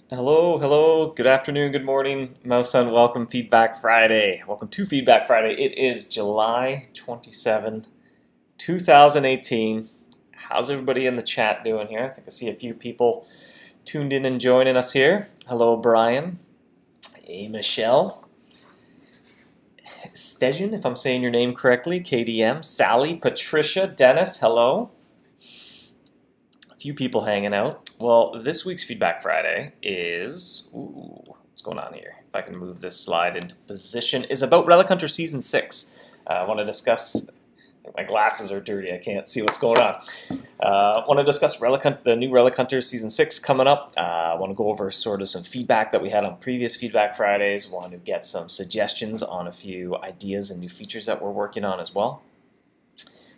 Hello, hello, good afternoon, good morning, MouseHunt. Welcome Feedback Friday. Welcome to Feedback Friday. It is July 27, 2018. How's everybody in the chat doing here? I think I see a few people tuned in and joining us here. Hello, Brian. Hey, Michelle. Stejan, if I'm saying your name correctly. KDM. Sally, Patricia, Dennis, hello. A few people hanging out. Well, this week's Feedback Friday is, what's going on here? If I can move this slide into position, is about Relic Hunter Season 6. I want to discuss, I think my glasses are dirty, I can't see what's going on. I want to discuss the new Relic Hunter Season 6 coming up. I want to go over sort of some feedback that we had on previous Feedback Fridays. Want to get some suggestions on a few ideas and new features that we're working on as well.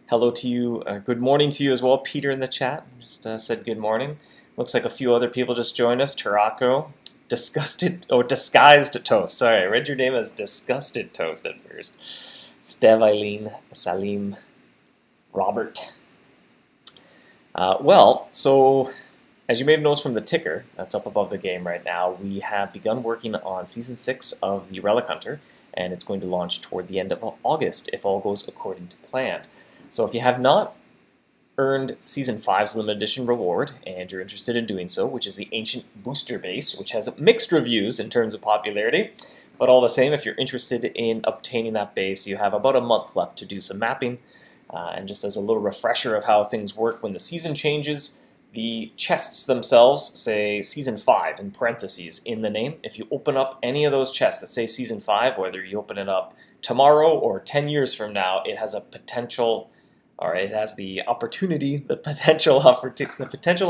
Hello to you, good morning to you as well. Peter in the chat just said good morning. Looks like a few other people just joined us. Tarako, Disgusted Toast. Sorry, I read your name as Disgusted Toast at first. Stev, Eileen, Salim, Robert. So as you may have noticed from the ticker that's up above the game right now, we have begun working on Season 6 of the Relic Hunter, and it's going to launch toward the end of August if all goes according to plan. So if you have not earned Season 5's Limited Edition reward, and you're interested in doing so, which is the Ancient Booster Base, which has mixed reviews in terms of popularity, but all the same, if you're interested in obtaining that base, you have about a month left to do some mapping. And just as a little refresher of how things work when the season changes, the chests themselves say Season 5 in parentheses in the name. If you open up any of those chests that say Season 5, whether you open it up tomorrow or 10 years from now, it has a potential, or it has the opportunity, the potential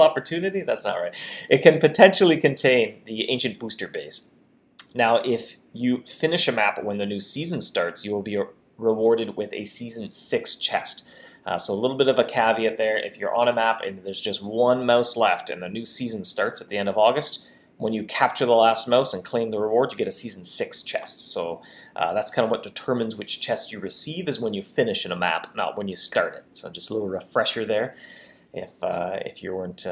opportunity, that's not right. It can potentially contain the Ancient Booster Base. Now, if you finish a map when the new season starts, you will be rewarded with a Season 6 chest. So a little bit of a caveat there. If you're on a map and there's just one mouse left and the new season starts at the end of August, when you capture the last mouse and claim the reward, you get a Season 6 chest. So that's kind of what determines which chest you receive is when you finish in a map, not when you start it. So just a little refresher there if you weren't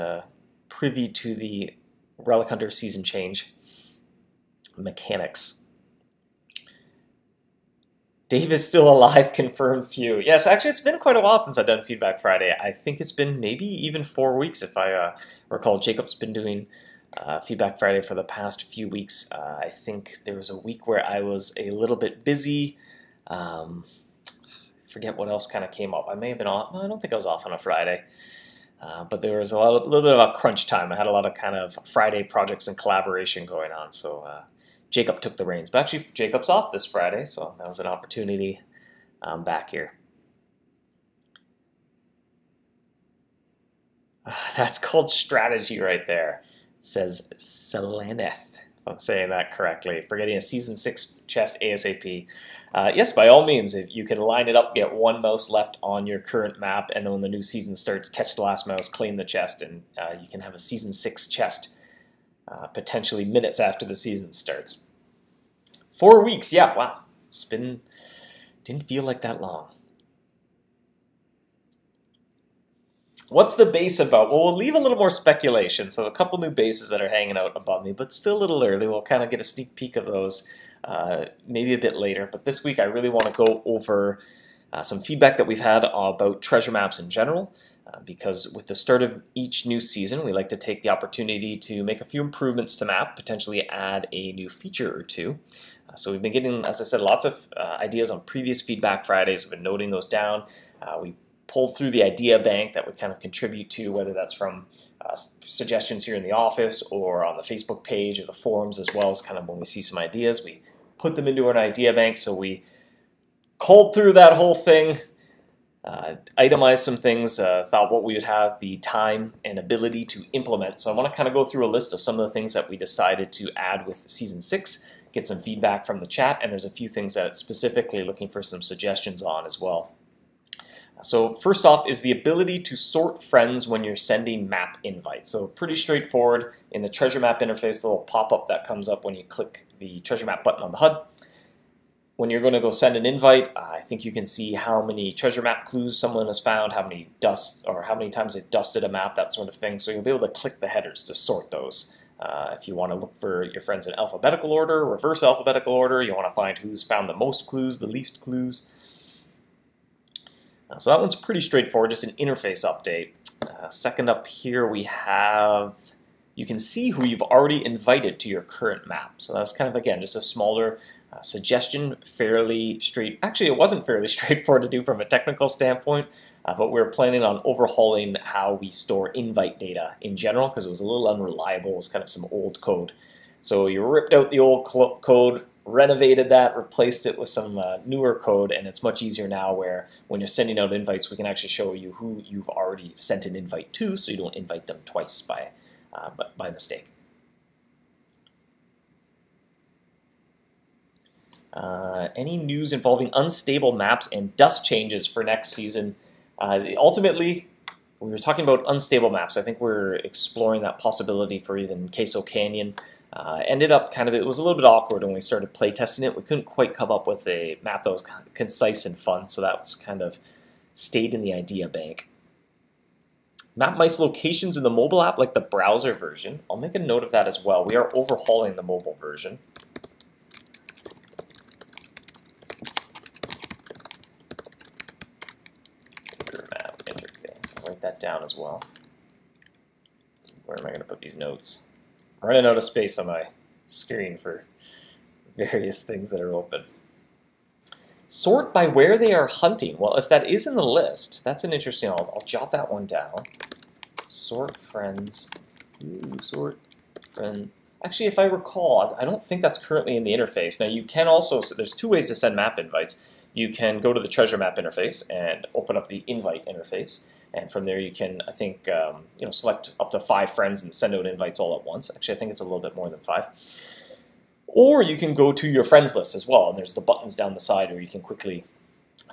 privy to the Relic Hunter season change mechanics. Dave is still alive, confirmed few. Yes, actually it's been quite a while since I've done Feedback Friday. I think it's been maybe even 4 weeks if I recall. Jacob's been doing Feedback Friday for the past few weeks. I think there was a week where I was a little bit busy. Forget what else kind of came up. I may have been off. No, I don't think I was off on a Friday. But there was a little bit of a crunch time. I had a lot of kind of Friday projects and collaboration going on. So Jacob took the reins. But actually, Jacob's off this Friday, so that was an opportunity back here. That's called strategy right there, says Seleneth, if I'm saying that correctly. For getting a Season 6 chest ASAP. Yes, by all means, if you can line it up, get one mouse left on your current map, and then when the new season starts, catch the last mouse, claim the chest, and you can have a Season 6 chest potentially minutes after the season starts. 4 weeks, yeah, wow. Didn't feel like that long. What's the base about? Well, we'll leave a little more speculation. So a couple new bases that are hanging out above me, but still a little early. We'll kind of get a sneak peek of those maybe a bit later. But this week I really want to go over some feedback that we've had about treasure maps in general. Because with the start of each new season, we like to take the opportunity to make a few improvements to map, potentially add a new feature or two. So we've been getting, as I said, lots of ideas on previous Feedback Fridays. We've been noting those down. We pulled through the idea bank that we kind of contribute to, whether that's from suggestions here in the office or on the Facebook page or the forums, as well as kind of when we see some ideas, we put them into an idea bank. So we culled through that whole thing, itemized some things, thought what we would have the time and ability to implement. So I want to kind of go through a list of some of the things that we decided to add with Season 6, get some feedback from the chat, and there's a few things that specifically looking for some suggestions on as well. So first off is the ability to sort friends when you're sending map invites. So pretty straightforward. In the treasure map interface, the little pop-up that comes up when you click the treasure map button on the HUD. When you're going to go send an invite, I think you can see how many treasure map clues someone has found, how many times they've dusted a map, that sort of thing. So you'll be able to click the headers to sort those. If you want to look for your friends in alphabetical order, reverse alphabetical order, you want to find who's found the most clues, the least clues. So that one's pretty straightforward, just an interface update. Second up here we have, you can see who you've already invited to your current map. So that's kind of, again, just a smaller suggestion, fairly straight. Actually, it wasn't fairly straightforward to do from a technical standpoint, but we're planning on overhauling how we store invite data in general because it was a little unreliable. It was kind of some old code. So you ripped out the old code, renovated that, replaced it with some newer code, and it's much easier now where when you're sending out invites, we can actually show you who you've already sent an invite to, so you don't invite them twice by mistake. Any news involving unstable maps and dust changes for next season? Ultimately, we were talking about unstable maps. I think we're exploring that possibility for even Queso Canyon. Ended up kind of, it was a little bit awkward when we started play testing it. We couldn't quite come up with a map that was kind of concise and fun, so that was kind of stayed in the idea bank. Map mice locations in the mobile app, like the browser version. I'll make a note of that as well. We are overhauling the mobile version. Map interface. I'll write that down as well. Where am I going to put these notes? I'm running out of space on my screen for various things that are open. Sort by where they are hunting. Well, if that is in the list, that's an interesting, I'll jot that one down. Sort friends. Ooh, sort friend. Actually, if I recall, I don't think that's currently in the interface. Now, you can also, so there's two ways to send map invites. You can go to the treasure map interface and open up the invite interface. And from there you can, I think, select up to 5 friends and send out invites all at once. Actually, I think it's a little bit more than 5. Or you can go to your friends list as well, and there's the buttons down the side where you can quickly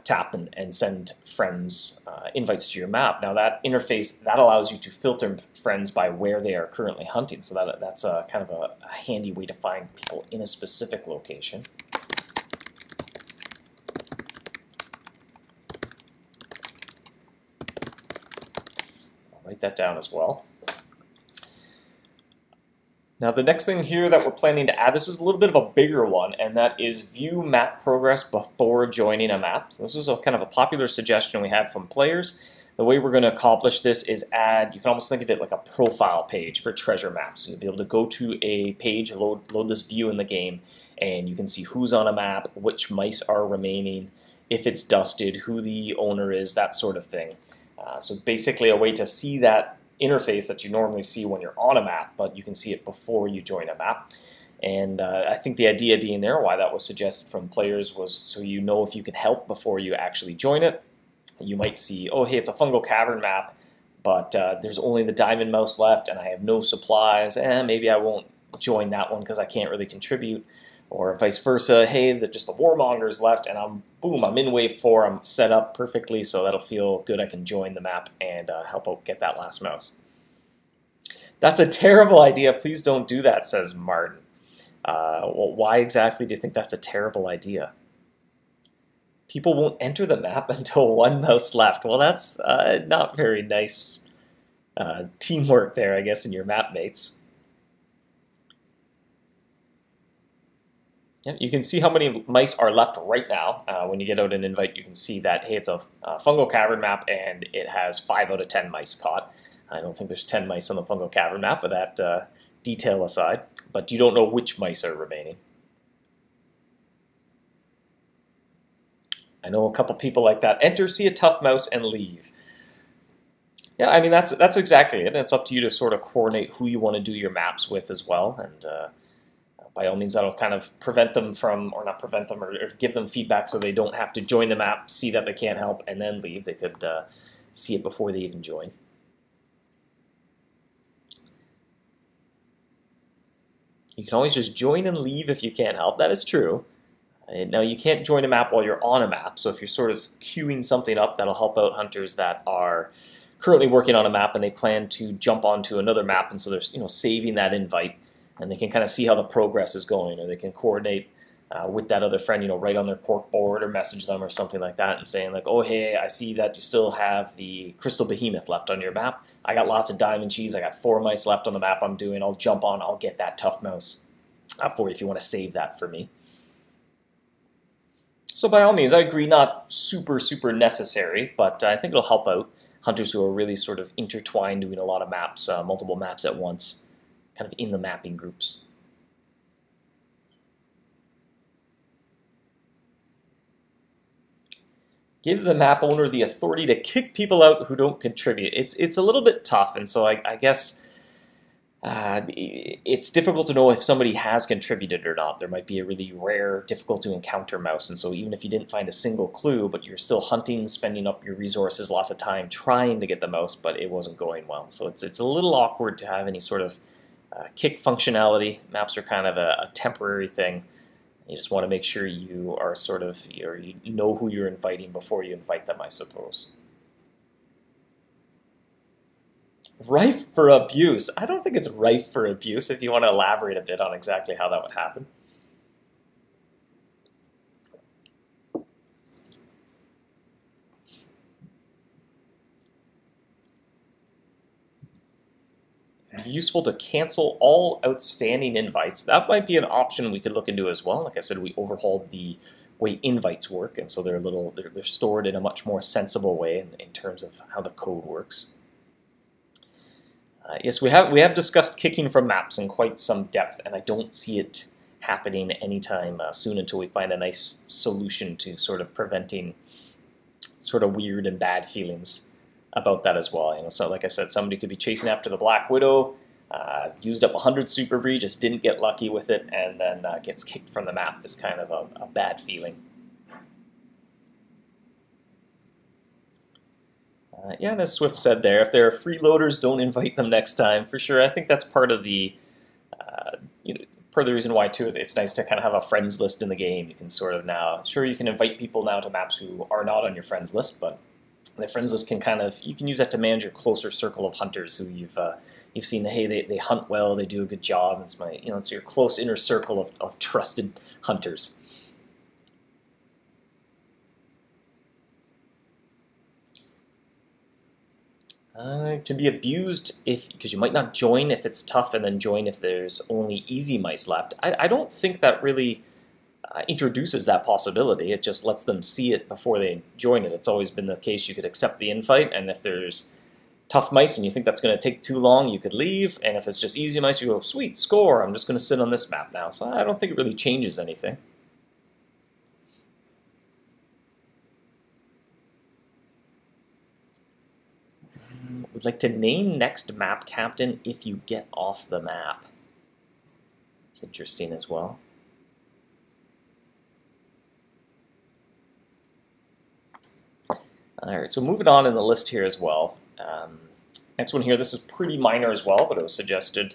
tap and send friends invites to your map. Now that interface, that allows you to filter friends by where they are currently hunting, so that's a kind of a handy way to find people in a specific location. Write that down as well. Now the next thing here that we're planning to add, this is a little bit of a bigger one, and that is view map progress before joining a map. So this was a kind of a popular suggestion we had from players. The way we're going to accomplish this is add, you can almost think of it like a profile page for treasure maps. So you'll be able to go to a page, load this view in the game, and you can see who's on a map, which mice are remaining, if it's dusted, who the owner is, that sort of thing. So basically a way to see that interface that you normally see when you're on a map, but you can see it before you join a map. And I think the idea being there, why that was suggested from players, was so you know if you can help before you actually join it. You might see, oh hey, it's a fungal cavern map, but there's only the diamond mouse left and I have no supplies, maybe I won't join that one because I can't really contribute. Or vice versa, hey, just the warmonger's left and I'm in wave 4, I'm set up perfectly, so that'll feel good, I can join the map and help out get that last mouse. That's a terrible idea, please don't do that, says Martin. Well, why exactly do you think that's a terrible idea? People won't enter the map until 1 mouse left. Well, that's not very nice teamwork there, I guess, in your map mates. Yeah, you can see how many mice are left right now. When you get out an invite, you can see that, hey, it's a fungal cavern map and it has 5 out of 10 mice caught. I don't think there's 10 mice on the fungal cavern map, but that detail aside. But you don't know which mice are remaining. I know a couple people like that. Enter, see a tough mouse, and leave. Yeah, I mean, that's exactly it. And it's up to you to sort of coordinate who you want to do your maps with as well. And by all means, that'll kind of prevent them from, or not prevent them, or give them feedback so they don't have to join the map, see that they can't help, and then leave. They could see it before they even join. You can always just join and leave if you can't help. That is true. Now, you can't join a map while you're on a map, so if you're sort of queuing something up, that'll help out hunters that are currently working on a map and they plan to jump onto another map, and so they're saving that invite, and they can kind of see how the progress is going, or they can coordinate with that other friend, write on their cork board or message them or something like that and saying like, oh, hey, I see that you still have the Crystal Behemoth left on your map. I got lots of diamond cheese. I got 4 mice left on the map I'm doing. I'll jump on. I'll get that tough mouse for you if you want to save that for me. So by all means, I agree, not super, super necessary, but I think it'll help out hunters who are really sort of intertwined, doing a lot of maps, multiple maps at once, kind of in the mapping groups. Give the map owner the authority to kick people out who don't contribute. It's a little bit tough, and so I guess it's difficult to know if somebody has contributed or not. There might be a really rare, difficult to encounter mouse, and so even if you didn't find a single clue, but you're still hunting, spending up your resources, lots of time trying to get the mouse, but it wasn't going well. So it's a little awkward to have any sort of kick functionality. Maps are kind of a temporary thing. You just want to make sure you are sort of, you know who you're inviting before you invite them, I suppose. Rife for abuse. I don't think it's rife for abuse, if you want to elaborate a bit on exactly how that would happen. Useful to cancel all outstanding invites. That might be an option we could look into as well. Like I said, we overhauled the way invites work, and so they're stored in a much more sensible way in terms of how the code works. Yes, we have discussed kicking from maps in quite some depth, and I don't see it happening anytime soon until we find a nice solution to sort of preventing sort of weird and bad feelings about that as well. So like I said, somebody could be chasing after the Black Widow, used up 100 Super Brie, just didn't get lucky with it, and then gets kicked from the map. Is kind of a bad feeling. Yeah, and as Swift said there, if there are freeloaders, don't invite them next time, for sure. I think that's part of the part of the reason why, too, it's nice to kind of have a friends list in the game. You can sort of now, sure, you can invite people now to maps who are not on your friends list, but the friends list can kind of, you can use that to manage your closer circle of hunters who you've seen, hey, they hunt well, they do a good job. It's it's your close inner circle of trusted hunters. It can be abused because you might not join if it's tough, and then join if there's only easy mice left. I don't think that really introduces that possibility. It just lets them see it before they join it. It's always been the case you could accept the invite, and if there's tough mice and you think that's going to take too long, you could leave, and if it's just easy mice, you go, sweet, score, I'm just going to sit on this map now. So I don't think it really changes anything. Would like to name next map captain if you get off the map. It's interesting as well. Alright, so moving on in the list here as well. Next one here, this is pretty minor as well, but it was suggested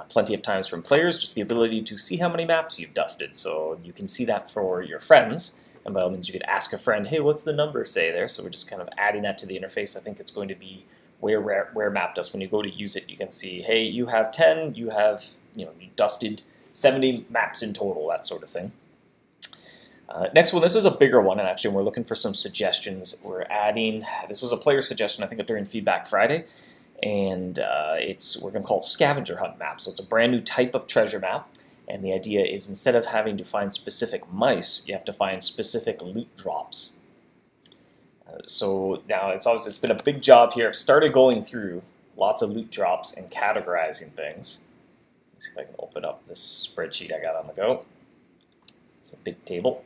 plenty of times from players, just the ability to see how many maps you've dusted. So you can see that for your friends, and by all means you could ask a friend, hey, what's the number say there? So we're just kind of adding that to the interface. I think it's going to be where map dust. When you go to use it, you can see, hey, you have 10, you have, you dusted 70 maps in total, that sort of thing. Next one, this is a bigger one, and actually we're looking for some suggestions. We're adding, this was a player suggestion, I think, during Feedback Friday, and we're going to call it Scavenger Hunt map. So it's a brand new type of treasure map, and the idea is instead of having to find specific mice, you have to find specific loot drops. So now it's been a big job here. I've started going through lots of loot drops and categorizing things. Let's see if I can open up this spreadsheet I got on the go. It's a big table.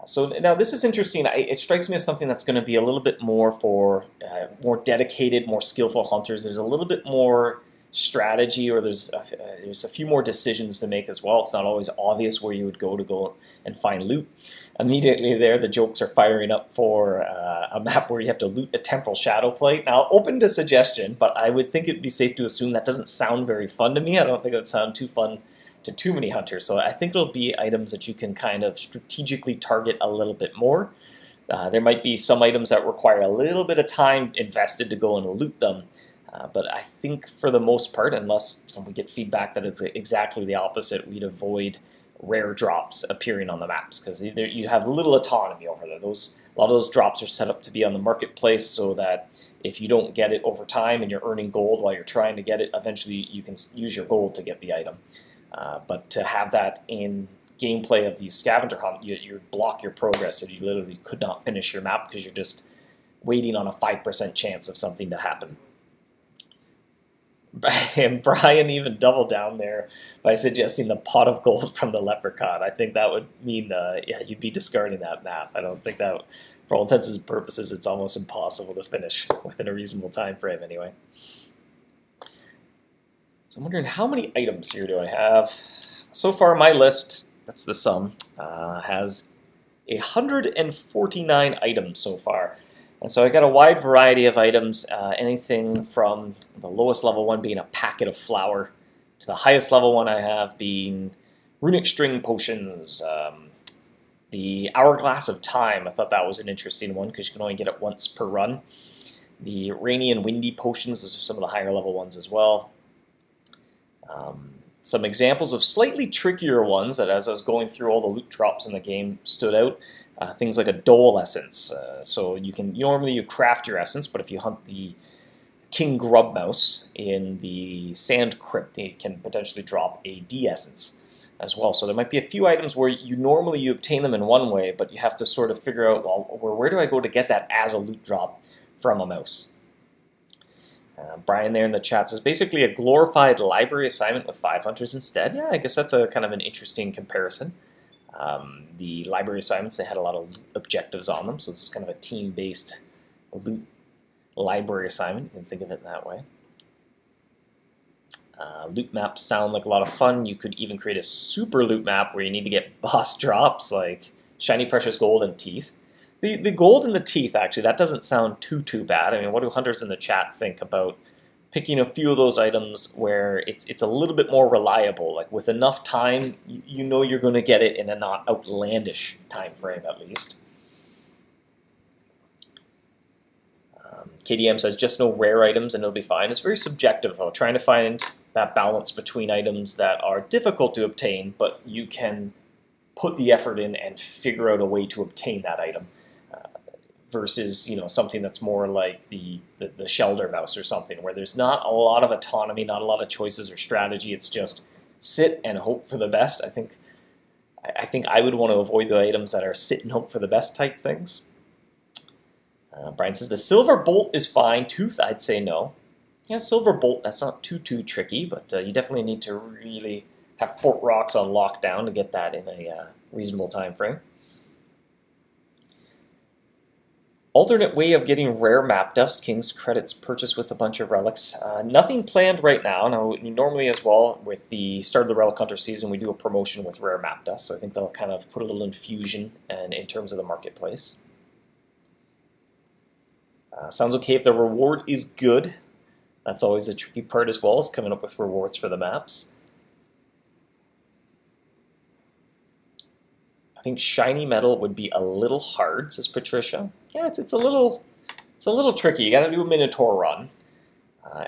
So now this is interesting. It strikes me as something that's going to be a little bit more for more dedicated, more skillful hunters. There's a little bit more strategy, or there's a few more decisions to make as well. It's not always obvious where you would go and find loot. Immediately there, the jokes are firing up for a map where you have to loot a temporal shadow plate. Now, open to suggestion, but I would think it'd be safe to assume that doesn't sound very fun to me. I don't think it would sound too fun to too many hunters. So I think it'll be items that you can kind of strategically target a little bit more. There might be some items that require a little bit of time invested to go and loot them. But I think for the most part, unless we get feedback that it's exactly the opposite, we'd avoid rare drops appearing on the maps, because you have little autonomy over there. A lot of those drops are set up to be on the marketplace so that if you don't get it over time and you're earning gold while you're trying to get it, eventually you can use your gold to get the item. But to have that in gameplay of the scavenger hunt, you block your progress, and you literally could not finish your map because you're just waiting on a 5% chance of something to happen. And Brian even doubled down there by suggesting the pot of gold from the leprechaun. I think that would mean yeah, you'd be discarding that map. I don't think that, for all intents and purposes, it's almost impossible to finish within a reasonable time frame anyway. So I'm wondering, how many items here do I have? So far my list, that's the sum, has 149 items so far. And so I got a wide variety of items, anything from the lowest level one being a packet of flour to the highest level one I have being runic string potions, the hourglass of time. I thought that was an interesting one because you can only get it once per run. The rainy and windy potions, those are some of the higher level ones as well. Some examples of slightly trickier ones that, as I was going through all the loot drops in the game, stood out. Things like a dole essence. So normally you craft your essence, but if you hunt the king grub mouse in the sand crypt, you can potentially drop a D essence as well. So there might be a few items where normally you obtain them in one way, but you have to sort of figure out, well, where do I go to get that as a loot drop from a mouse? Brian there in the chat says, basically a glorified library assignment with 5 hunters instead. Yeah, I guess that's a kind of an interesting comparison. The library assignments, they had a lot of objectives on them, so this is kind of a team-based loot library assignment. You can think of it that way. Loot maps sound like a lot of fun. You could even create a super loot map where you need to get boss drops like shiny precious gold and teeth. The gold and the teeth, actually, that doesn't sound too bad. I mean, what do hunters in the chat think about picking a few of those items where it's a little bit more reliable? Like with enough time, you know you're going to get it in a not outlandish time frame at least. KDM says just no rare items and it'll be fine. It's very subjective though, trying to find that balance between items that are difficult to obtain, but you can put the effort in and figure out a way to obtain that item. Versus, something that's more like the Shelder Mouse or something, where there's not a lot of autonomy, not a lot of choices or strategy. It's just sit and hope for the best. I think I would want to avoid the items that are sit and hope for the best type things. Brian says the silver bolt is fine. Tooth, I'd say no. Yeah, silver bolt, that's not too tricky, but you definitely need to really have Fort Rocks on lockdown to get that in a reasonable time frame. Alternate way of getting rare map dust. King's credits purchased with a bunch of relics. Nothing planned right now. Now, normally as well, with the start of the Relic Hunter season, we do a promotion with rare map dust, so I think that'll kind of put a little infusion in terms of the marketplace. Sounds okay if the reward is good. That's always a tricky part as well, is coming up with rewards for the maps. I think shiny metal would be a little hard, says Patricia. Yeah, it's a little tricky. You got to do a Minotaur run,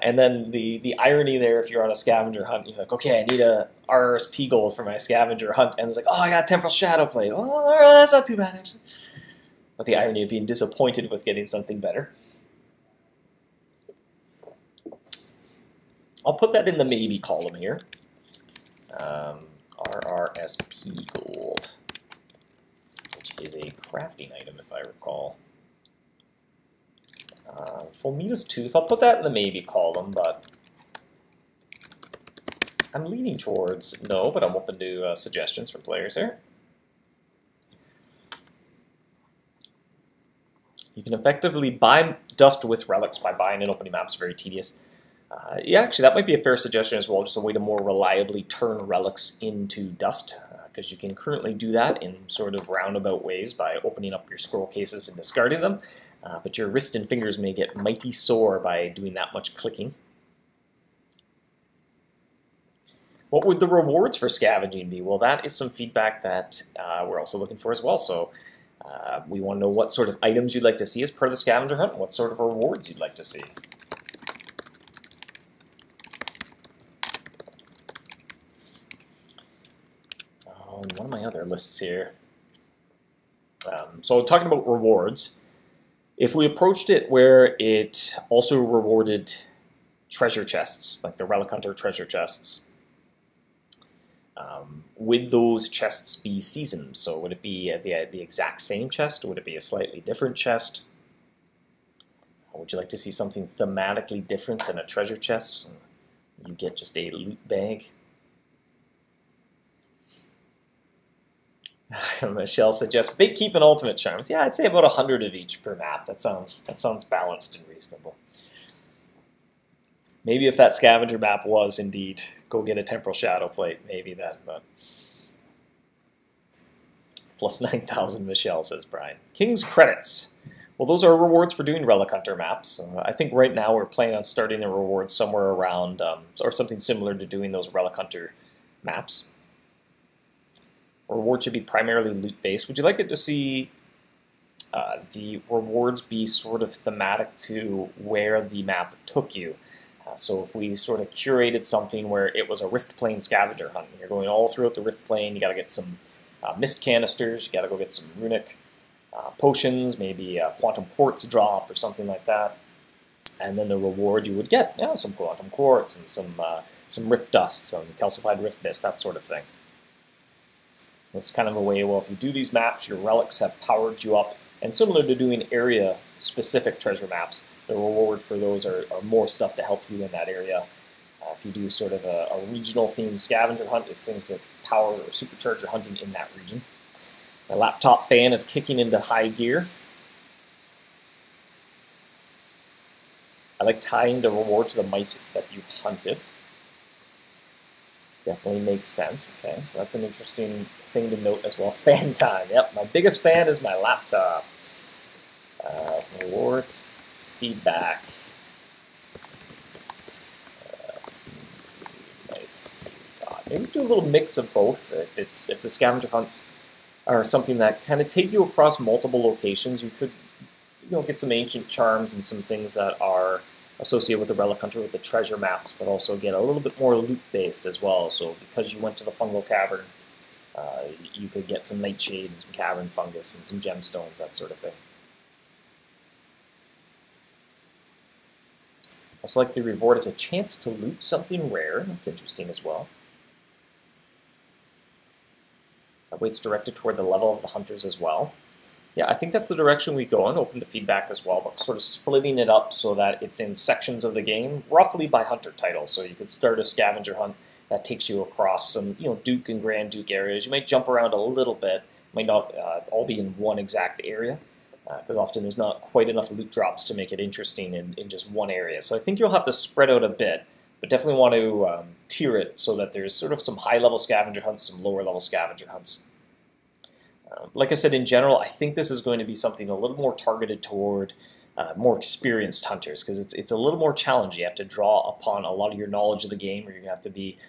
and then the irony there, if you're on a scavenger hunt, you're like, okay, I need a RRSP gold for my scavenger hunt, and it's like, oh, I got Temporal Shadow Plate. Oh, that's not too bad actually. But the irony of being disappointed with getting something better. I'll put that in the maybe column here. RRSP gold, which is a crafting item if I recall. Fulmina's Tooth, I'll put that in the maybe column, but I'm leaning towards no, but I'm open to suggestions from players here. You can effectively buy dust with relics by buying and opening maps. Very tedious. Yeah, actually, that might be a fair suggestion as well, just a way to more reliably turn relics into dust, because you can currently do that in sort of roundabout ways by opening up your scroll cases and discarding them, but your wrist and fingers may get mighty sore by doing that much clicking. What would the rewards for scavenging be? Well, that is some feedback that we're also looking for as well. So we want to know what sort of items you'd like to see as part of the scavenger hunt, and what sort of rewards you'd like to see. our lists here. So talking about rewards, if we approached it where it also rewarded treasure chests, like the Relic Hunter treasure chests, would those chests be seasoned? So would it be the exact same chest, or would it be a slightly different chest? Would you like to see something thematically different than a treasure chest? So you get just a loot bag. Michelle suggests big keep and ultimate charms. Yeah, I'd say about 100 of each per map. That sounds balanced and reasonable. Maybe if that scavenger map was indeed go get a temporal shadow plate, maybe that, but plus 9,000, Michelle says Brian. King's credits. Well, those are rewards for doing Relic Hunter maps. I think right now we're planning on starting the rewards somewhere around, or something similar to doing those Relic Hunter maps. Reward should be primarily loot-based. Would you like it to see the rewards be sort of thematic to where the map took you? So if we sort of curated something where it was a Rift Plane scavenger hunt, you're going all throughout the Rift Plane, you got to get some mist canisters, you got to go get some runic potions, maybe a quantum quartz drop or something like that, and then the reward you would get, some quantum quartz and some rift dust, some calcified rift mist, that sort of thing. It's kind of a way, well, if you do these maps, your relics have powered you up, and similar to doing area-specific treasure maps, the reward for those are more stuff to help you in that area. If you do sort of a regional themed scavenger hunt, it's things to power or supercharge your hunting in that region. My laptop fan is kicking into high gear. I like tying the reward to the mice that you hunted. Definitely makes sense. Okay, so that's an interesting thing to note as well. Fan time. Yep, my biggest fan is my laptop. Rewards, feedback. Nice. Maybe do a little mix of both. If the scavenger hunts are something that kind of take you across multiple locations, you could get some ancient charms and some things that are associated with the Relic Hunter with the treasure maps, but also get a little bit more loot-based as well. So because you went to the fungal cavern, you could get some nightshade and some cavern fungus and some gemstones, that sort of thing. I'll select the reward as a chance to loot something rare. That's interesting as well. That way it's directed toward the level of the hunters as well. Yeah, I think that's the direction we go in, open to feedback as well, but sort of splitting it up so that it's in sections of the game, roughly by hunter title. So you could start a scavenger hunt that takes you across some, Duke and Grand Duke areas. You might jump around a little bit, might not all be in one exact area, because often there's not quite enough loot drops to make it interesting in just one area. So I think you'll have to spread out a bit, but definitely want to tier it so that there's sort of some high-level scavenger hunts, some lower-level scavenger hunts. Like I said, in general, I think this is going to be something a little more targeted toward more experienced hunters, because it's a little more challenging. You have to draw upon a lot of your knowledge of the game, or you're going to have to be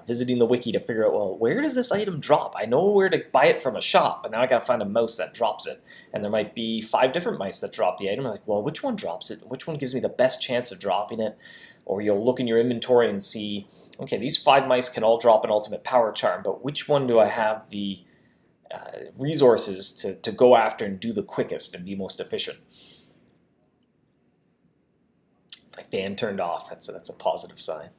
visiting the wiki to figure out, well, where does this item drop? I know where to buy it from a shop, but now I got to find a mouse that drops it. And there might be 5 different mice that drop the item. I'm like, well, which one drops it? Which one gives me the best chance of dropping it? Or you'll look in your inventory and see, okay, these 5 mice can all drop an ultimate power charm, but which one do I have the resources to go after and do the quickest and be most efficient? My fan turned off. That's a positive sign.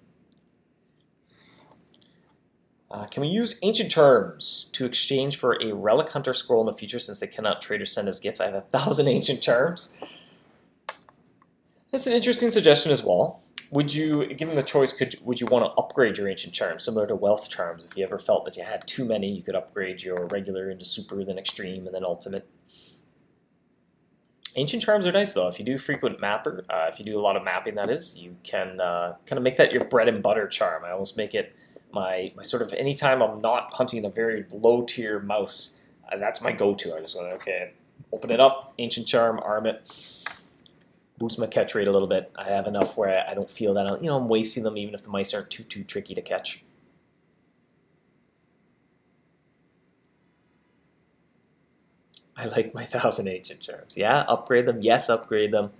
Can we use ancient terms to exchange for a Relic Hunter scroll in the future, since they cannot trade or send as gifts? I have 1,000 ancient terms. That's an interesting suggestion as well. Would you, given the choice, would you want to upgrade your ancient charms, similar to wealth charms? If you ever felt that you had too many, you could upgrade your regular into super, then extreme, and then ultimate. Ancient charms are nice though. If you do frequent mapper, if you do a lot of mapping, that is, you can kind of make that your bread and butter charm. I almost make it my sort of, anytime I'm not hunting a very low tier mouse, that's my go-to. I just go, okay, open it up, ancient charm, arm it. Boost my catch rate a little bit. I have enough where I don't feel that I'm wasting them, even if the mice aren't too tricky to catch. I like my 1,000 ancient charms. Yeah, upgrade them. Yes, upgrade them.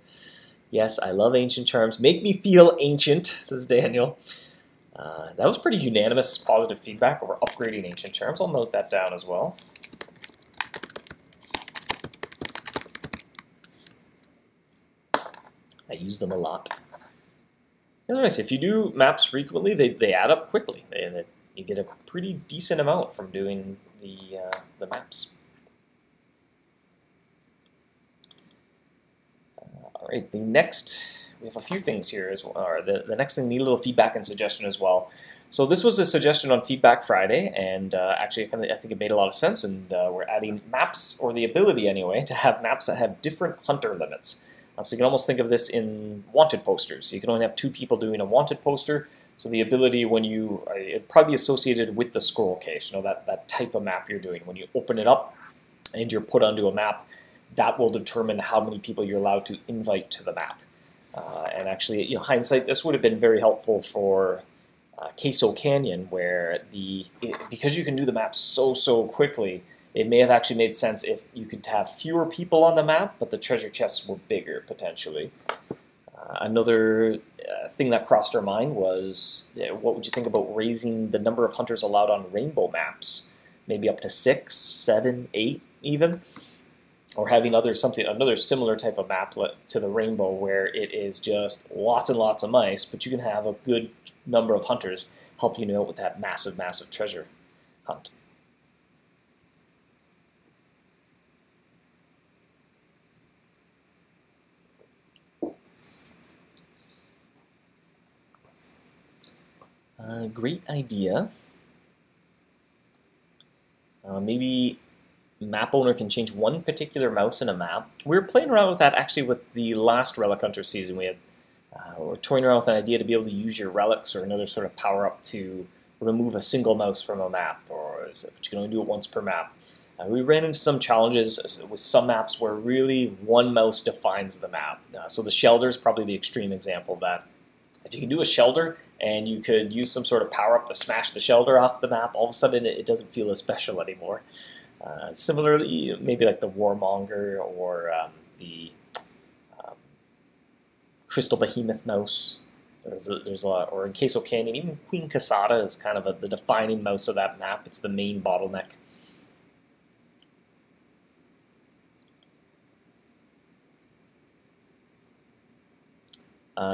Yes, I love ancient charms. Make me feel ancient, says Daniel. That was pretty unanimous positive feedback over upgrading Ancient Charms. I'll note that down as well. I use them a lot. Anyways, if you do maps frequently, they add up quickly. You get a pretty decent amount from doing the maps. All right, we have a few things here as well. Or the next thing, need a little feedback and suggestion as well. So this was a suggestion on Feedback Friday, and actually I think it made a lot of sense, and we're adding maps, or the ability anyway, to have maps that have different hunter limits. So you can almost think of this in wanted posters. You can only have 2 people doing a wanted poster, so the ability when it'd probably be associated with the scroll case, that type of map you're doing. When you open it up and you're put onto a map, that will determine how many people you're allowed to invite to the map. And actually, hindsight, this would have been very helpful for Queso Canyon, where because you can do the map so quickly, it may have actually made sense if you could have fewer people on the map, but the treasure chests were bigger, potentially. Another thing that crossed our mind was, what would you think about raising the number of hunters allowed on rainbow maps? Maybe up to 6, 7, 8 even? Or having another similar type of map to the rainbow, where it is just lots and lots of mice, but you can have a good number of hunters helping you out with that massive treasure hunt. Great idea. Maybe map owner can change one particular mouse in a map. We were playing around with that actually with the last Relic Hunter season. We were toying around with an idea to be able to use your relics or another sort of power up to remove a single mouse from a map, but you can only do it once per map. We ran into some challenges with some maps where really one mouse defines the map. So the shelter is probably the extreme example of that. If you can do a shelter and you could use some sort of power up to smash the shelter off the map, all of a sudden it doesn't feel as special anymore. Similarly, maybe like the Warmonger or the Crystal Behemoth mouse. There's a lot, or in Queso Canyon, even Queen Casada is kind of the defining mouse of that map. It's the main bottleneck.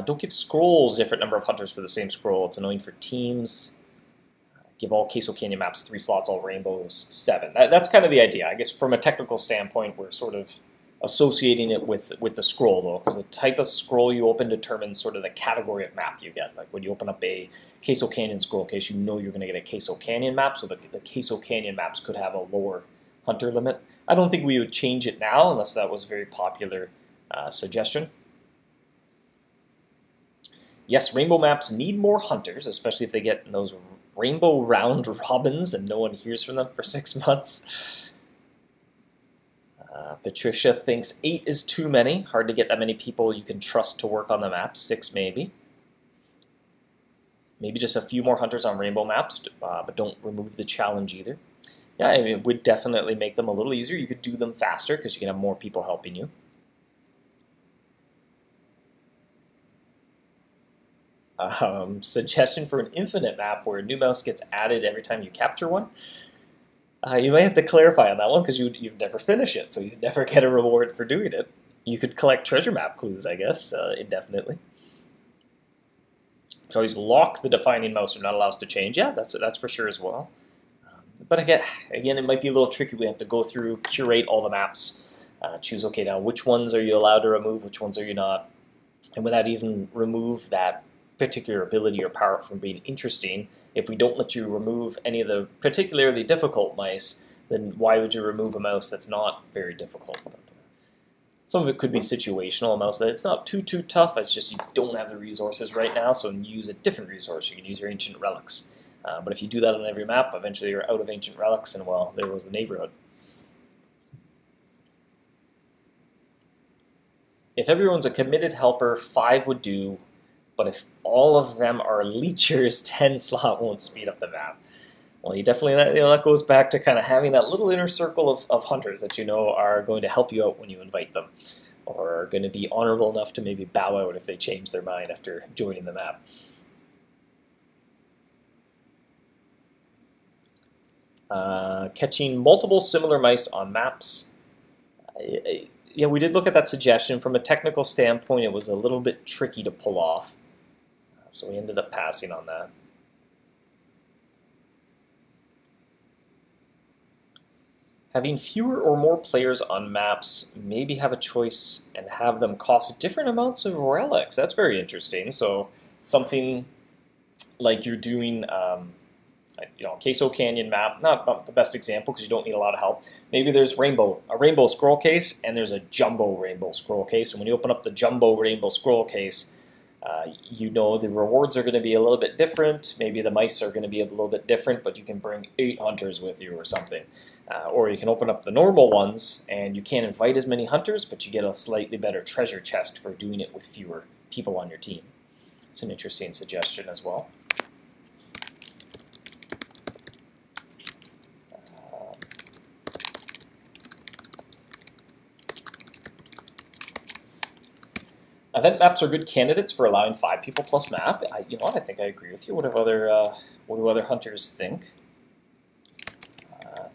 Don't give scrolls a different number of hunters for the same scroll. It's annoying for teams. Give all Queso Canyon maps 3 slots, all rainbows 7. That's kind of the idea. I guess from a technical standpoint, we're sort of associating it with the scroll, though, because the type of scroll you open determines sort of the category of map you get. Like when you open up a Queso Canyon scroll case, you know you're going to get a Queso Canyon map, so the Queso Canyon maps could have a lower hunter limit. I don't think we would change it now unless that was a very popular suggestion. Yes, rainbow maps need more hunters, especially if they get those rainbow round robins and no one hears from them for 6 months. Patricia thinks 8 is too many. Hard to get that many people you can trust to work on the map. 6 maybe. Maybe just a few more hunters on rainbow maps, but don't remove the challenge either. Yeah, I mean, it would definitely make them a little easier. You could do them faster because you can have more people helping you. Suggestion for an infinite map where a new mouse gets added every time you capture one. You may have to clarify on that one because you'd never finish it, so you'd never get a reward for doing it. You could collect treasure map clues, I guess, indefinitely. You can always lock the defining mouse. You're not allowed to change. Yeah, that's for sure as well. But again, it might be a little tricky. We have to go through, curate all the maps, choose, okay, now which ones are you allowed to remove, which ones are you not, and without even remove that particular ability or power from being interesting. If we don't let you remove any of the particularly difficult mice, then why would you remove a mouse that's not very difficult? But, some of it could be situational. A mouse that it's not too tough, it's just you don't have the resources right now, so use a different resource. You can use your ancient relics. But if you do that on every map, eventually you're out of ancient relics, and well, there goes the neighborhood. If everyone's a committed helper, 5 would do. But if all of them are leechers, 10 slot won't speed up the map. Well, you definitely, that goes back to kind of having that little inner circle of hunters that you know are going to help you out when you invite them, or are going to be honorable enough to maybe bow out if they change their mind after joining the map. Catching multiple similar mice on maps. Yeah, we did look at that suggestion. From a technical standpoint, it was a little bit tricky to pull off. So we ended up passing on that. Having fewer or more players on maps, maybe have a choice and have them cost different amounts of relics. That's very interesting. So something like you're doing, Queso Canyon map, not the best example because you don't need a lot of help. Maybe there's a rainbow scroll case, and there's a jumbo rainbow scroll case. And when you open up the jumbo rainbow scroll case, you know the rewards are going to be a little bit different. Maybe the mice are going to be a little bit different, but you can bring 8 hunters with you or something. Or you can open up the normal ones, and you can't invite as many hunters, but you get a slightly better treasure chest for doing it with fewer people on your team. It's an interesting suggestion as well. Event maps are good candidates for allowing 5 people plus map. I think I agree with you. What do other hunters think?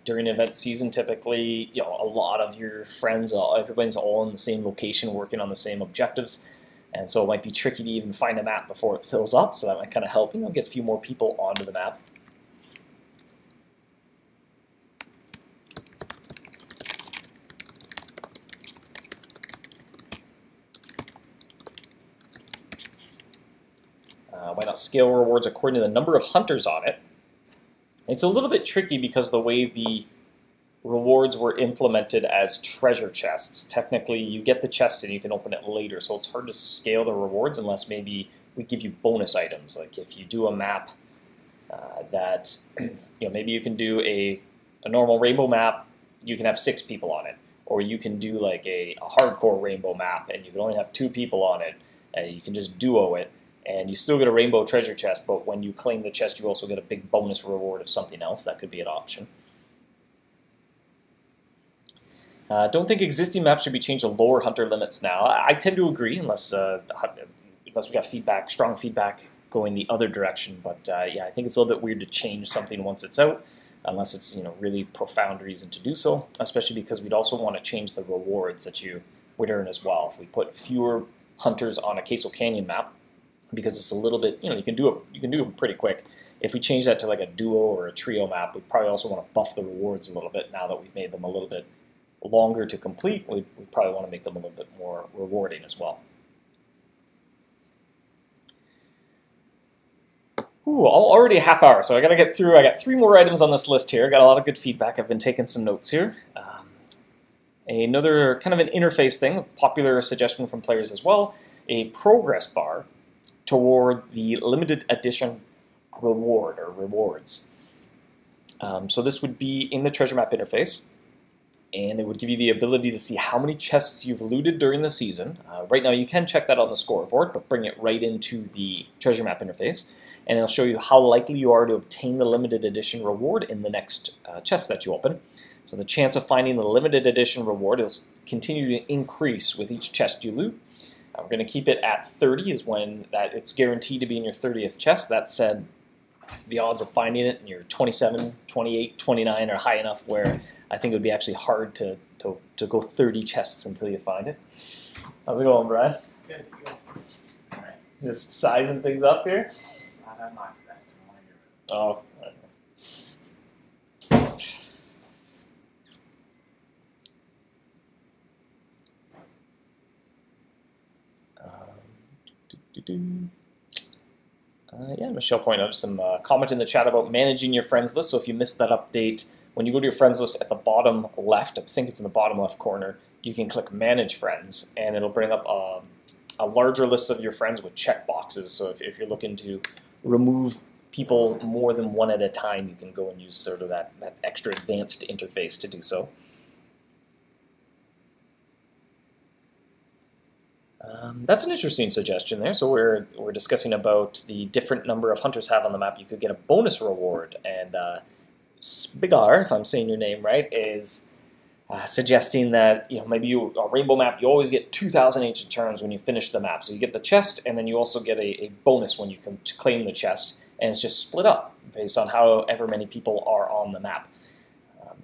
During event season, typically, a lot of your friends, everybody's all in the same location, working on the same objectives, and so it might be tricky to even find a map before it fills up. So that might kind of help, get a few more people onto the map. Why not scale rewards according to the number of hunters on it? It's a little bit tricky because the way the rewards were implemented as treasure chests. Technically, you get the chest and you can open it later, so it's hard to scale the rewards unless maybe we give you bonus items. Like if you do a map that, maybe you can do a normal rainbow map, you can have 6 people on it. Or you can do like a hardcore rainbow map and you can only have 2 people on it. You can just duo it. And you still get a rainbow treasure chest, but when you claim the chest, you also get a big bonus reward of something else. That could be an option. Don't think existing maps should be changed to lower hunter limits now. I tend to agree, unless we got strong feedback going the other direction. But yeah, I think it's a little bit weird to change something once it's out, unless it's really profound reason to do so. Especially because we'd also want to change the rewards that you would earn as well. If we put fewer hunters on a Queso Canyon map, because it's a little bit, you can do it pretty quick. If we change that to like a duo or a trio map, we probably also want to buff the rewards a little bit now that we've made them a little bit longer to complete. We probably want to make them a little bit more rewarding as well. Ooh, already a half hour, so I got to get through. I got 3 more items on this list here. I got a lot of good feedback. I've been taking some notes here. Another kind of an interface thing, a popular suggestion from players as well, a progress bar toward the limited edition reward or rewards. So this would be in the treasure map interface, and it would give you the ability to see how many chests you've looted during the season. Right now you can check that on the scoreboard, but bring it right into the treasure map interface, and it'll show you how likely you are to obtain the limited edition reward in the next chest that you open. So the chance of finding the limited edition reward is continue to increase with each chest you loot. We're going to keep it at 30 is when it's guaranteed to be in your 30th chest. That said, the odds of finding it in your 27, 28, 29 are high enough where I think it would be actually hard to go 30 chests until you find it. How's it going, Brad? Good. All right. Just sizing things up here? I'm not that, so I want to get Oh. Yeah, Michelle pointed out some comment in the chat about managing your friends list. So if you missed that update, when you go to your friends list at the bottom left, I think it's in the bottom left corner, you can click Manage Friends, and it'll bring up a larger list of your friends with check boxes. So if you're looking to remove people more than one at a time, you can go and use sort of that extra advanced interface to do so. That's an interesting suggestion there. So we're discussing about the different number of hunters have on the map. You could get a bonus reward, and Spigar, if I'm saying your name right, is suggesting that maybe a rainbow map, you always get 2,000 ancient charms when you finish the map. So you get the chest, and then you also get a bonus when you come to claim the chest, and it's just split up based on however many people are on the map.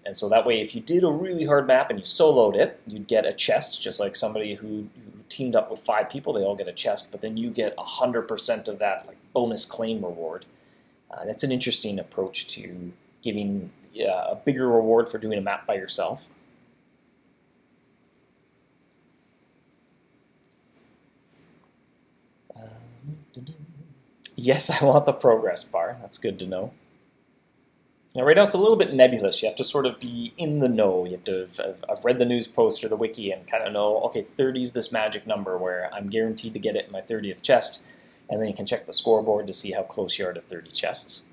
And so that way, if you did a really hard map and you soloed it, you'd get a chest, just like somebody who teamed up with 5 people, they all get a chest, but then you get 100% of that like bonus claim reward. That's an interesting approach to giving a bigger reward for doing a map by yourself. Yes, I want the progress bar. That's good to know. Now, right now it's a little bit nebulous. You have to sort of be in the know. You have to have read the news post or the wiki and kind of know, okay, 30 is this magic number where I'm guaranteed to get it in my 30th chest, and then you can check the scoreboard to see how close you are to 30 chests.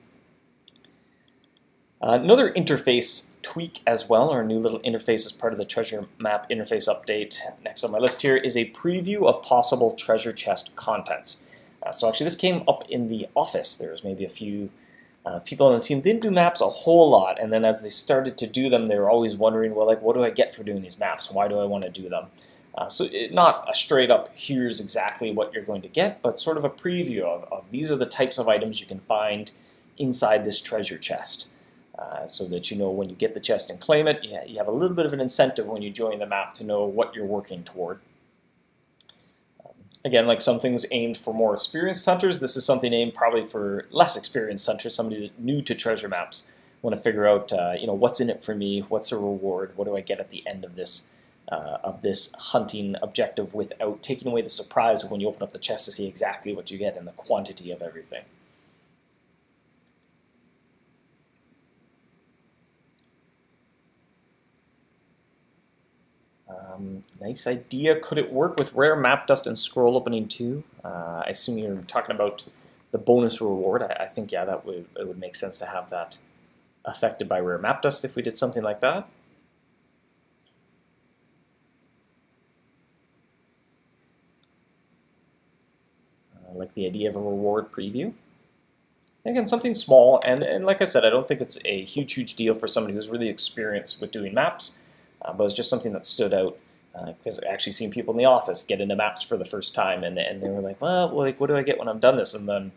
Another interface tweak as well, or a new little interface as part of the treasure map interface update. Next on my list here is a preview of possible treasure chest contents. So actually this came up in the office. There was maybe a few people on the team didn't do maps a whole lot, and then as they started to do them, they were always wondering, well, like, what do I get for doing these maps? Why do I want to do them? Not a straight up, here's exactly what you're going to get, but sort of a preview of these are the types of items you can find inside this treasure chest. So that you know when you get the chest and claim it, you have a little bit of an incentive when you join the map to know what you're working toward. Again, like some things aimed for more experienced hunters, this is something aimed probably for less experienced hunters, somebody new to treasure maps, want to figure out, what's in it for me, what's the reward, what do I get at the end of this hunting objective without taking away the surprise of when you open up the chest to see exactly what you get and the quantity of everything. Nice idea. Could it work with rare map dust and scroll opening too? I assume you're talking about the bonus reward. I think, yeah, it would make sense to have that affected by rare map dust if we did something like that. I like the idea of a reward preview. Again, something small, and like I said, I don't think it's a huge deal for somebody who's really experienced with doing maps, but it's just something that stood out. Because I actually seen people in the office get into maps for the first time, and they were like, well, like, what do I get when I'm done this? And then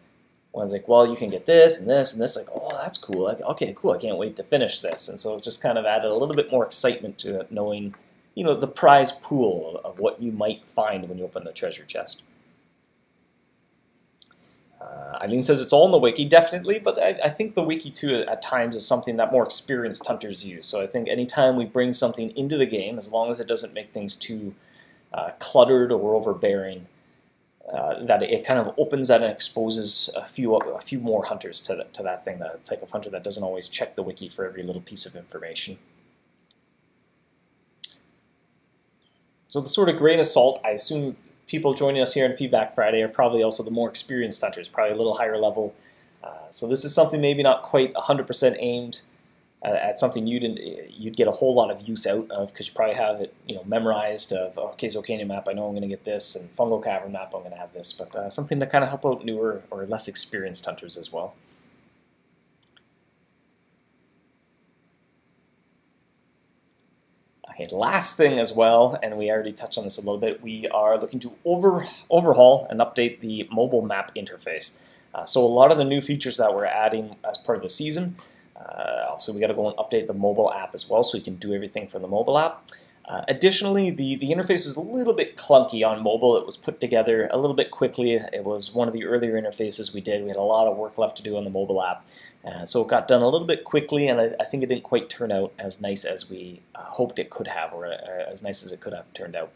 one's like, well, you can get this and this and this. Like, oh, that's cool. Like, okay, cool. I can't wait to finish this. And so it just kind of added a little bit more excitement to it, knowing, the prize pool of what you might find when you open the treasure chest. Eileen says it's all in the wiki, definitely, but I think the wiki too at times is something that more experienced hunters use. So I think anytime we bring something into the game, as long as it doesn't make things too cluttered or overbearing, that it kind of opens that and exposes a few more hunters to that thing, that type of hunter that doesn't always check the wiki for every little piece of information. So the sort of grain of salt, I assume people joining us here on Feedback Friday are probably also the more experienced hunters, probably a little higher level. So this is something maybe not quite 100% aimed at something you'd get a whole lot of use out of, because you probably have it memorized of, okay, Zocania map, I know I'm going to get this, and Fungal Cavern map, I'm going to have this, but something to kind of help out newer or less experienced hunters as well. Okay, last thing as well, and we already touched on this a little bit, we are looking to overhaul and update the mobile map interface. So a lot of the new features that we're adding as part of the season, also we got to go and update the mobile app as well, so you can do everything from the mobile app. Additionally, the interface is a little bit clunky on mobile. It was put together a little bit quickly. It was one of the earlier interfaces we did. We had a lot of work left to do on the mobile app. So it got done a little bit quickly, and I think it didn't quite turn out as nice as we hoped it could have, or as nice as it could have turned out.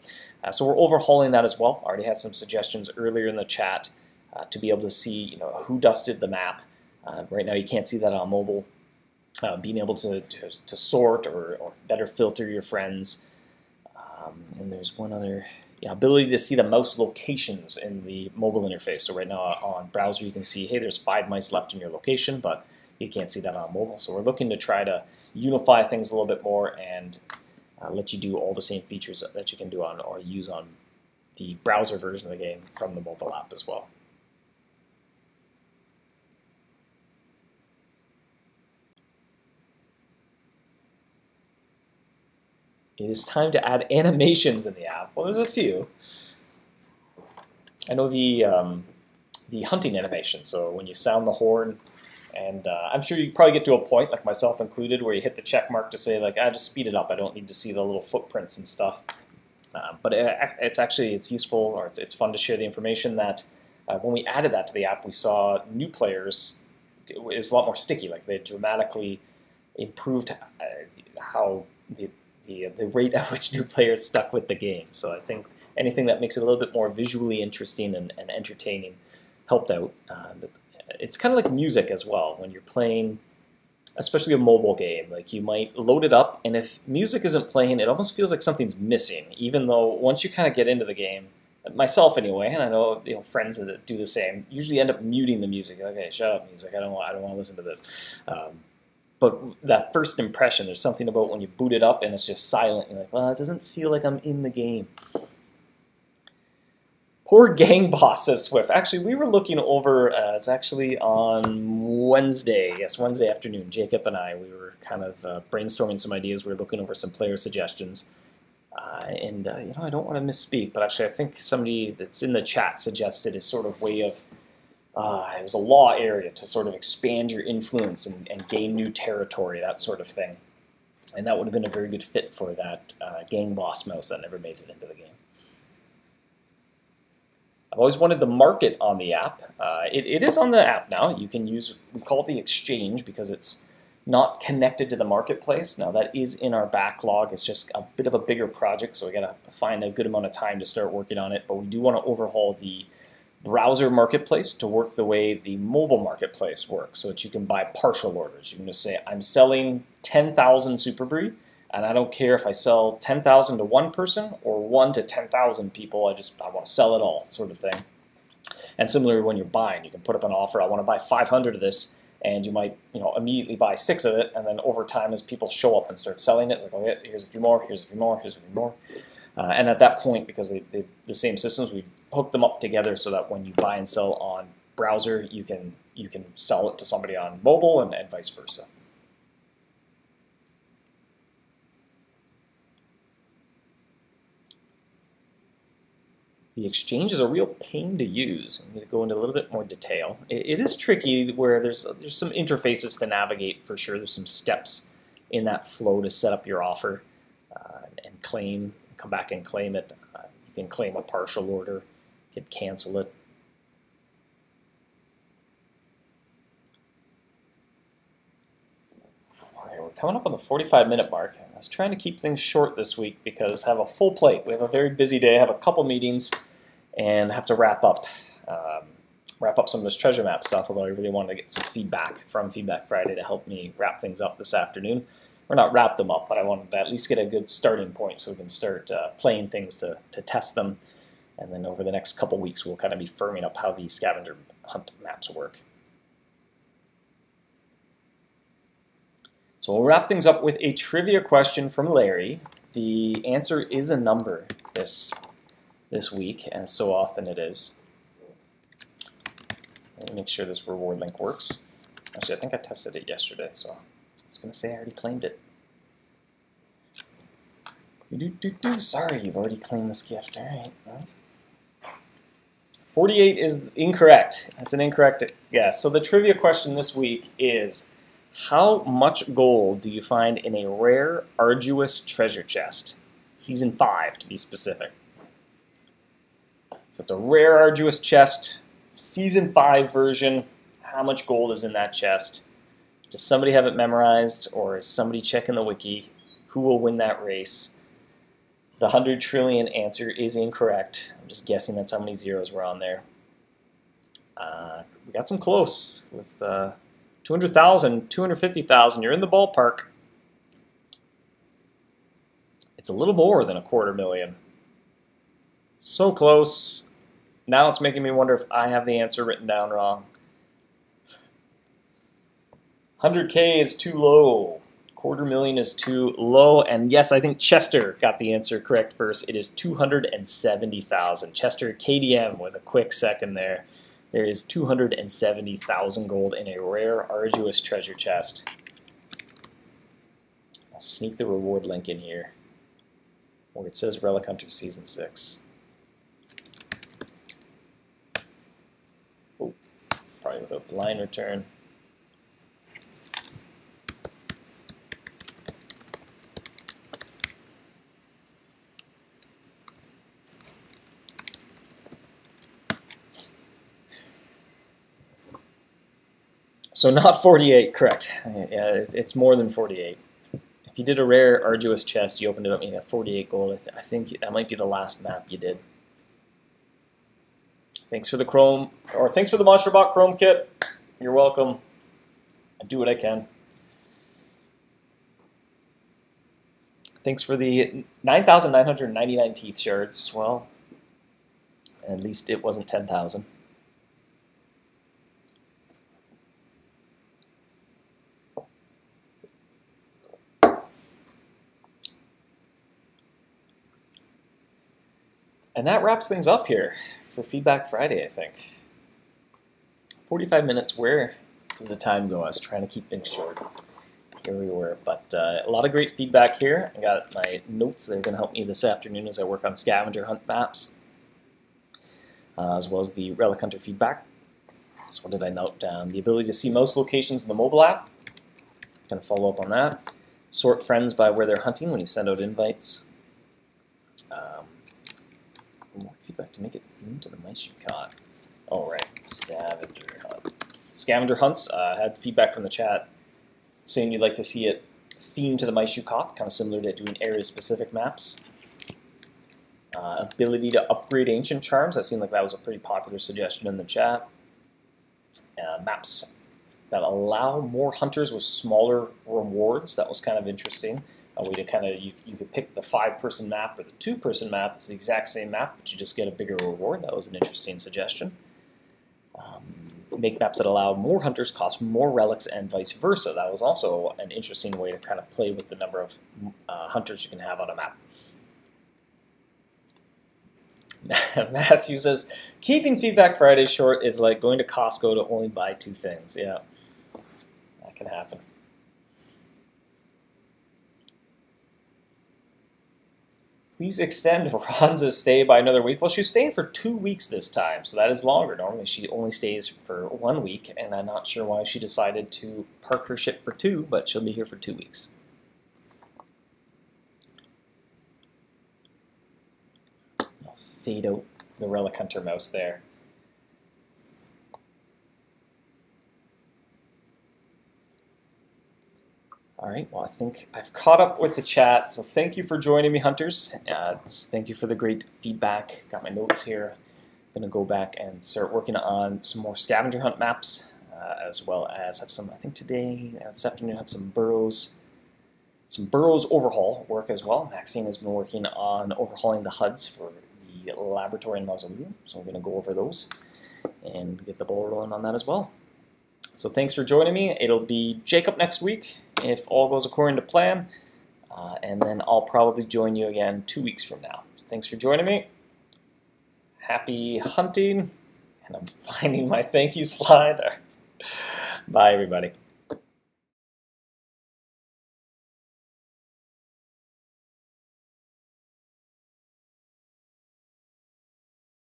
So we're overhauling that as well. Already had some suggestions earlier in the chat to be able to see who dusted the map. Right now you can't see that on mobile. Being able to sort or better filter your friends. And there's one other, ability to see the mouse locations in the mobile interface. So right now on browser you can see, hey, there's 5 mice left in your location, but you can't see that on mobile. So we're looking to try to unify things a little bit more and let you do all the same features that you can do on or use on the browser version of the game from the mobile app as well. It is time to add animations in the app. Well, there's a few. I know the hunting animation. So when you sound the horn, And I'm sure you probably get to a point, like myself included, where you hit the check mark to say, like, just speed it up. I don't need to see the little footprints and stuff. But it's useful, or it's fun to share the information that when we added that to the app, we saw new players. It was a lot more sticky. Like they dramatically improved how the rate at which new players stuck with the game. So I think anything that makes it a little bit more visually interesting and entertaining helped out. It's kind of like music as well. When you're playing, especially a mobile game, like you might load it up, and if music isn't playing, it almost feels like something's missing, even though once you kind of get into the game, myself anyway, and I know friends that do the same, usually end up muting the music. Okay, shut up, music. I don't want to listen to this. But that first impression, there's something about when you boot it up and it's just silent. You're like, well, it doesn't feel like I'm in the game. Poor gang boss, says Swift. Actually, we were looking over, it's actually on Wednesday, yes, Wednesday afternoon, Jacob and I, we were kind of brainstorming some ideas. We were looking over some player suggestions. I don't want to misspeak, but actually I think somebody that's in the chat suggested a sort of way of, it was a law area to sort of expand your influence and gain new territory, that sort of thing. And that would have been a very good fit for that gang boss mouse that never made it into the game. I've always wanted the market on the app. It is on the app now. You can use, we call it the exchange because it's not connected to the marketplace. Now that is in our backlog. It's just a bit of a bigger project, so we got to find a good amount of time to start working on it. But we do want to overhaul the browser marketplace to work the way the mobile marketplace works, so that you can buy partial orders. You can just say, I'm selling 10,000 Super Brie, and I don't care if I sell 10,000 to one person or 1 to 10,000 people. I want to sell it all, sort of thing. And similarly, when you're buying, you can put up an offer. I want to buy 500 of this, and you might, immediately buy 6 of it, and then over time, as people show up and start selling it, it's like, okay, here's a few more, here's a few more, here's a few more. And at that point, because they're the same systems, we hook them up together so that when you buy and sell on browser, you can sell it to somebody on mobile and vice versa. The exchange is a real pain to use. I'm going to go into a little bit more detail. It is tricky where there's some interfaces to navigate for sure. There's some steps in that flow to set up your offer and claim, come back and claim it. You can claim a partial order, you can cancel it. We're coming up on the 45-minute mark. I was trying to keep things short this week because I have a full plate. We have a very busy day. I have a couple meetings and have to wrap up some of this treasure map stuff, although I really wanted to get some feedback from Feedback Friday to help me wrap things up this afternoon. Or not wrap them up, but I wanted to at least get a good starting point so we can start playing things to test them. And then over the next couple weeks, we'll kind of be firming up how these scavenger hunt maps work. So we'll wrap things up with a trivia question from Larry. The answer is a number this week, as so often it is. Let me make sure this reward link works. Actually, I think I tested it yesterday, so I was going to say I already claimed it. Sorry, you've already claimed this gift. All right. Well, 48 is incorrect. That's an incorrect guess. So the trivia question this week is, how much gold do you find in a rare, arduous treasure chest? Season 5, to be specific. So it's a rare, arduous chest, Season 5 version. How much gold is in that chest? Does somebody have it memorized, or is somebody checking the wiki? Who will win that race? The 100 trillion answer is incorrect. I'm just guessing that's how many zeros were on there. We got some close with 200,000, 250,000. You're in the ballpark. It's a little more than 250,000. So close. Now it's making me wonder if I have the answer written down wrong. 100K is too low. 250,000 is too low. And yes, I think Chester got the answer correct first. It is 270,000. Chester KDM with a quick second there. There is 270,000 gold in a rare, arduous treasure chest. I'll sneak the reward link in here, where it says Relic Hunter Season 6. Oh, probably without the line return. So not 48, correct. Yeah, it's more than 48. If you did a rare arduous chest, you opened it up and you got 48 gold. I think that might be the last map you did. Thanks for the Chrome, or thanks for the Monster Bot Chrome kit. You're welcome. I do what I can. Thanks for the 9,999 teeth shards. Well, at least it wasn't 10,000. And that wraps things up here for Feedback Friday, I think. 45 minutes, where does the time go? I was trying to keep things short. Here we were, but a lot of great feedback here. I got my notes that are going to help me this afternoon as I work on scavenger hunt maps, as well as the Relic Hunter feedback. So what did I note down? The ability to see mouse locations in the mobile app. Going to follow up on that. Sort friends by where they're hunting when you send out invites. More feedback to make it themed to the mice you caught. Oh, right. Scavenger hunt. Scavenger hunts. Had feedback from the chat saying you'd like to see it themed to the mice you caught, kind of similar to doing area-specific maps. Ability to upgrade ancient charms. That seemed like that was a pretty popular suggestion in the chat. Maps that allow more hunters with smaller rewards. That was kind of interesting. A way to kind of, you could pick the 5-person map or the 2-person map. It's the exact same map, but you just get a bigger reward. That was an interesting suggestion. Make maps that allow more hunters cost more relics and vice versa. That was also an interesting way to kind of play with the number of hunters you can have on a map. Matthew says, keeping Feedback Friday short is like going to Costco to only buy 2 things. Yeah, that can happen. Please extend Ronza's stay by another week. Well, she's staying for 2 weeks this time, so that is longer. Normally she only stays for 1 week, and I'm not sure why she decided to park her ship for 2, but she'll be here for 2 weeks. I'll fade out the Relic Hunter mouse there. All right, well, I think I've caught up with the chat, so thank you for joining me, hunters. Thank you for the great feedback. Got my notes here. I'm going to go back and start working on some more scavenger hunt maps, as well as have some, I think today, this afternoon, have some burrows overhaul work as well. Maxine has been working on overhauling the HUDs for the laboratory and mausoleum, so we're going to go over those and get the ball rolling on that as well. So thanks for joining me. It'll be Jacob next week, if all goes according to plan, and then I'll probably join you again 2 weeks from now. So thanks for joining me. Happy hunting, and I'm finding my thank you slide. Bye, everybody.